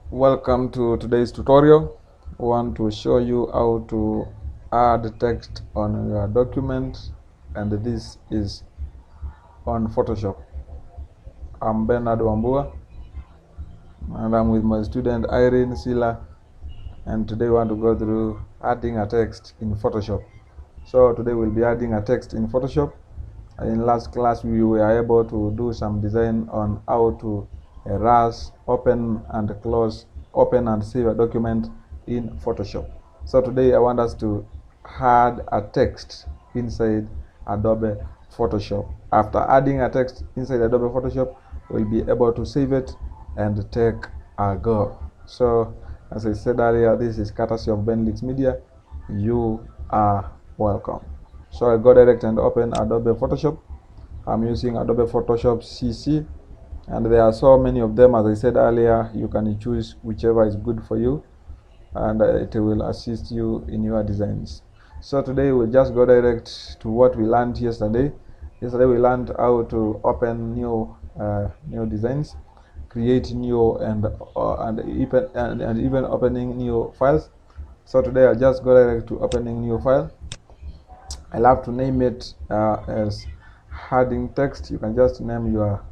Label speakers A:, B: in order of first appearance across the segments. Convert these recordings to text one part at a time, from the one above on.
A: Welcome to today's tutorial. I want to show you how to add text on your document, and this is on Photoshop. I'm Bernard Wambua and I'm with my student Irene Sila, and today we want to go through adding a text in Photoshop. So today we'll be adding a text in Photoshop. In last class we were able to do some design on how to erase, open and save a document in Photoshop. So today I want us to add a text inside Adobe Photoshop. After adding a text inside Adobe Photoshop, we'll be able to save it and take a go. So as I said earlier, this is courtesy of Benlix Media. You are welcome. So I go direct and open Adobe Photoshop. I'm using Adobe Photoshop CC, and there are so many of them. As I said earlier, you can choose whichever is good for you, and it will assist you in your designs. So today we'll just go direct to what we learned yesterday. Yesterday we learned how to open new designs, create new and even opening new files. So today I'll just go direct to opening new file. I'll have to name it as adding text. You can just name your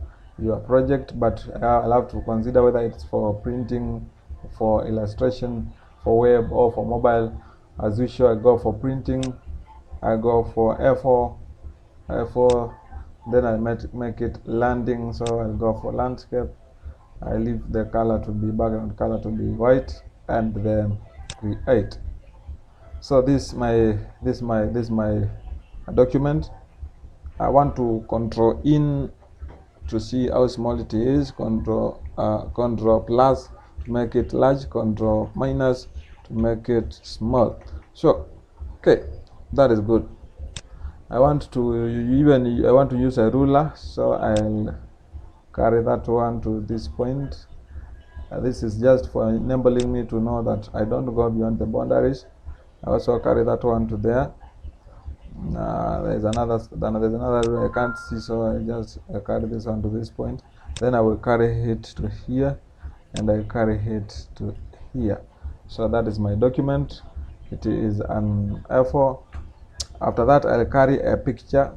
A: project, but I'll have to consider whether it's for printing, for illustration, for web, or for mobile. As usual, I go for printing, I go for A4, then I make it landing, so I'll go for landscape. I leave the color to be background color to be white, and then create. So this my document. I want to control in to see how small it is, control plus to make it large, control minus to make it small. So okay, that is good. I want to use a ruler, so I'll carry that one to this point. This is just for enabling me to know that I don't go beyond the boundaries. I also carry that one to there. There's another I can't see, so I just carry this one to this point. Then I will carry it to here, and I carry it to here. So that is my document. It is an A4. After that, I'll carry a picture.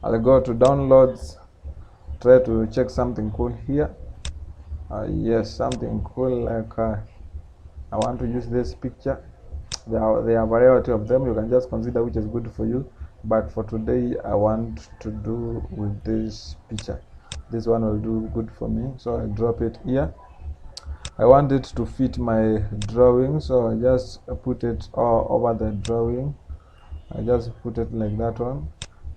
A: I'll go to downloads, try to check something cool here. Yes, something cool, like I want to use this picture. There are a variety of them. You can just consider which is good for you, but for today I want to do with this picture. This one will do good for me, so I drop it here. I want it to fit my drawing, so I just put it all over the drawing. I just put it like that one,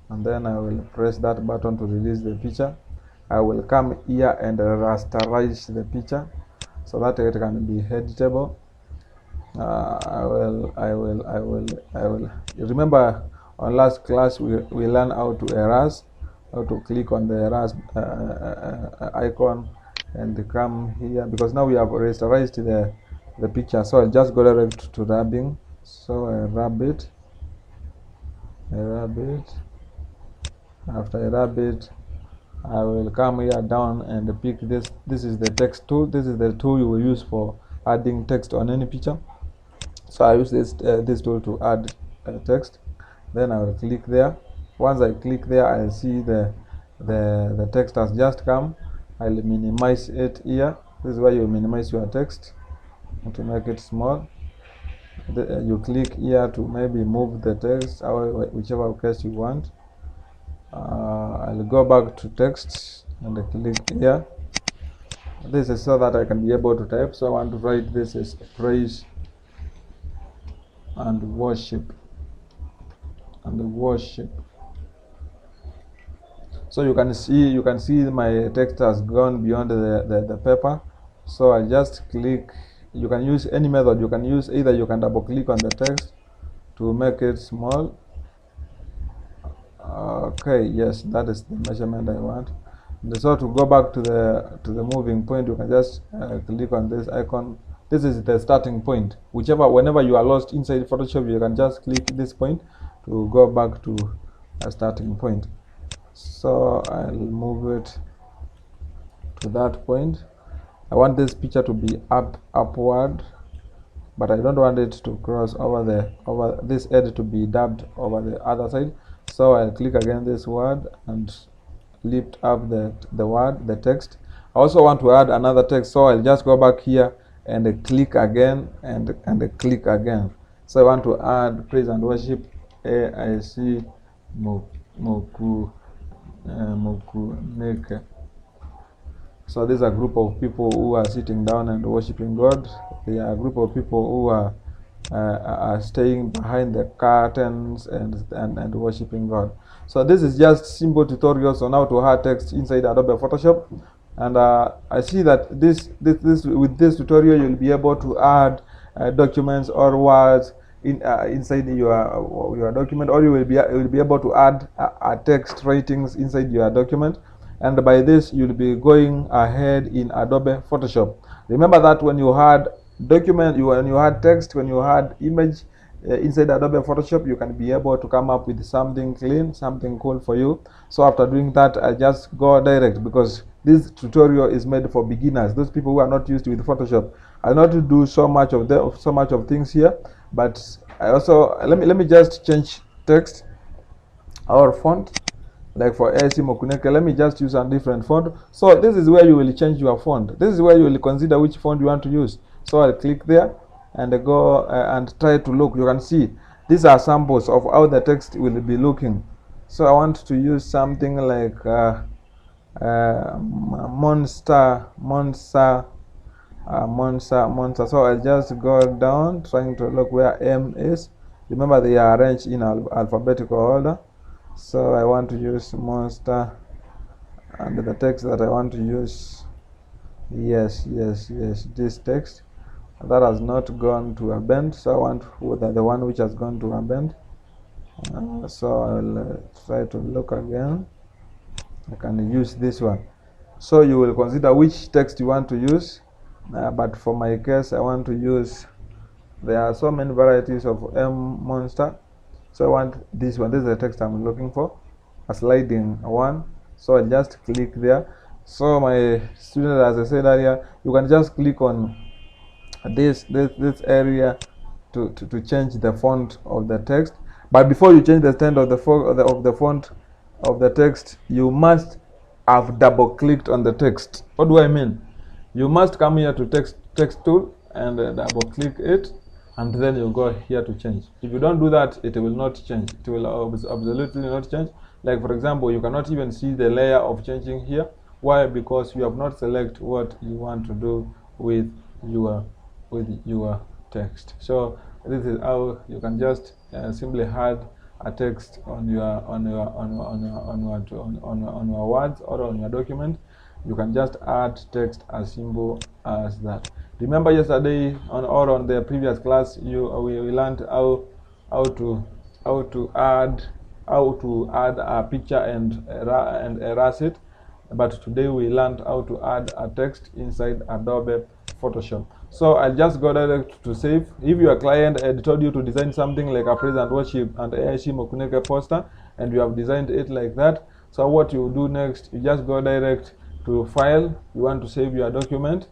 A: and then I will press that button to release the picture. I will come here and rasterize the picture so that it can be editable. I will remember on last class we learned how to erase, how to click on the erase icon and come here, because now we have rasterized the picture. So I'll just go direct to rubbing. So I rub it. After I rub it, I will come here down and pick this. This is the text tool. This is the tool you will use for adding text on any picture. So I use this tool to add text. Then I will click there. Once I click there, I'll see the text has just come. I'll minimize it here. This is where you minimize your text to make it small. You click here to maybe move the text, whichever case you want. I'll go back to text and I click here. This is so that I can be able to type. So I want to write this as praise and worship. So you can see my text has gone beyond the paper. So I just click. You can use any method. You can use either you can double click on the text to make it small. Okay, yes, that is the measurement I want. So to go back to the moving point, you can just click on this icon. This is the starting point. Whenever you are lost inside Photoshop, you can just click this point to go back to a starting point. So I'll move it to that point. I want this picture to be upward, but I don't want it to cross over this edge to be dubbed over the other side. So I'll click again this word and lift up the text. I also want to add another text, so I'll just go back here and click again and click again. So I want to add praise and worship AIC Mokuneke. So there's a group of people who are sitting down and worshiping God. They are a group of people who are staying behind the curtains and worshiping God. So this is just simple tutorials on how to add text inside Adobe Photoshop. And I see that with this tutorial you'll be able to add documents or words inside your document, or you will be able to add text writings inside your document. And by this you'll be going ahead in Adobe Photoshop. Remember that when you had when you had text, when you had image inside Adobe Photoshop, you can be able to come up with something clean, something cool for you. So after doing that, I just go direct, because this tutorial is made for beginners, those people who are not used with Photoshop. I'll not do so much of things here, but I also let me just change text or font. Like for AIC Mokuneke, let me just use a different font. So this is where you will change your font. This is where you will consider which font you want to use. So I'll click there and go and try to look. You can see these are samples of how the text will be looking. So I want to use something like monster. So I'll just go down, trying to look where M is. Remember, they are arranged in alphabetical order. So I want to use monster, and the text that I want to use, yes, this text that has not gone to a bend. So I want the one which has gone to a bend. So I'll try to look again. I can use this one. So you will consider which text you want to use, but for my case, I want to use, there are so many varieties of M monster. So I want this one. This is the text I'm looking for, a sliding one. So I just click there. So my student, as I said earlier, you can just click on this area to change the font of the text. But before you change the stand of the font of the text, you must have double clicked on the text. What do I mean? You must come here to text tool and double click it, and then you go here to change. If you don't do that, it will not change. It will absolutely not change. Like for example, you cannot even see the layer of changing here. Why? Because you have not selected what you want to do with your text. So this is how you can just simply add a text on your words or on your document. You can just add text as simple as that. Remember yesterday on the previous class, we learned how to add a picture and erase it. But today we learned how to add a text inside Adobe Photoshop. So I'll just go direct to save. If your client had told you to design something like a praise and worship and AIC Mokuneke poster, and you have designed it like that, so what you do next, you just go direct to file. You want to save your document.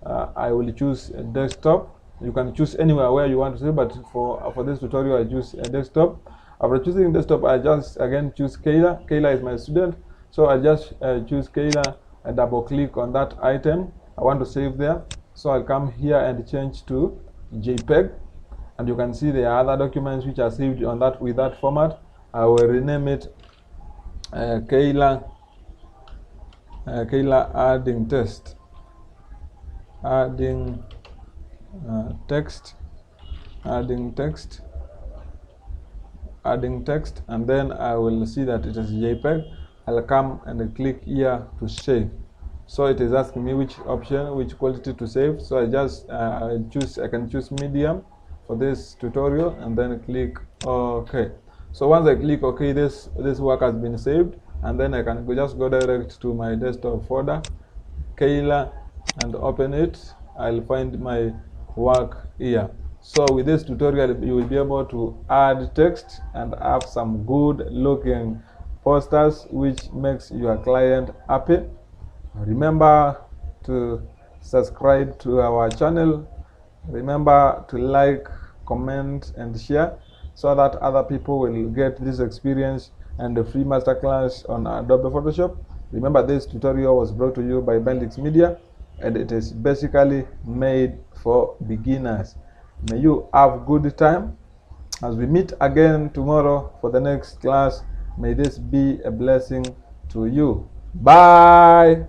A: I will choose a desktop. You can choose anywhere where you want to save, but for this tutorial I choose a desktop. After choosing desktop, I just again choose Kayla. Kayla is my student, so I just choose Kayla and double click on that item I want to save there. So I'll come here and change to JPEG, and you can see there are other documents which are saved on that with that format. I will rename it Kayla adding text, adding text, and then I will see that it is JPEG. I'll come and click here to save. So it is asking me which option, which quality to save. So I just I can choose medium for this tutorial, and then click OK. So once I click OK, this work has been saved, and then I can just go direct to my desktop folder, Kayla, and open it. I'll find my work here. So with this tutorial, you will be able to add text and have some good looking posters which makes your client happy. Remember to subscribe to our channel. Remember to like, comment, and share so that other people will get this experience and the free masterclass on Adobe Photoshop. Remember, this tutorial was brought to you by Benlix Media, and it is basically made for beginners. May you have good time. As we meet again tomorrow for the next class, may this be a blessing to you. Bye.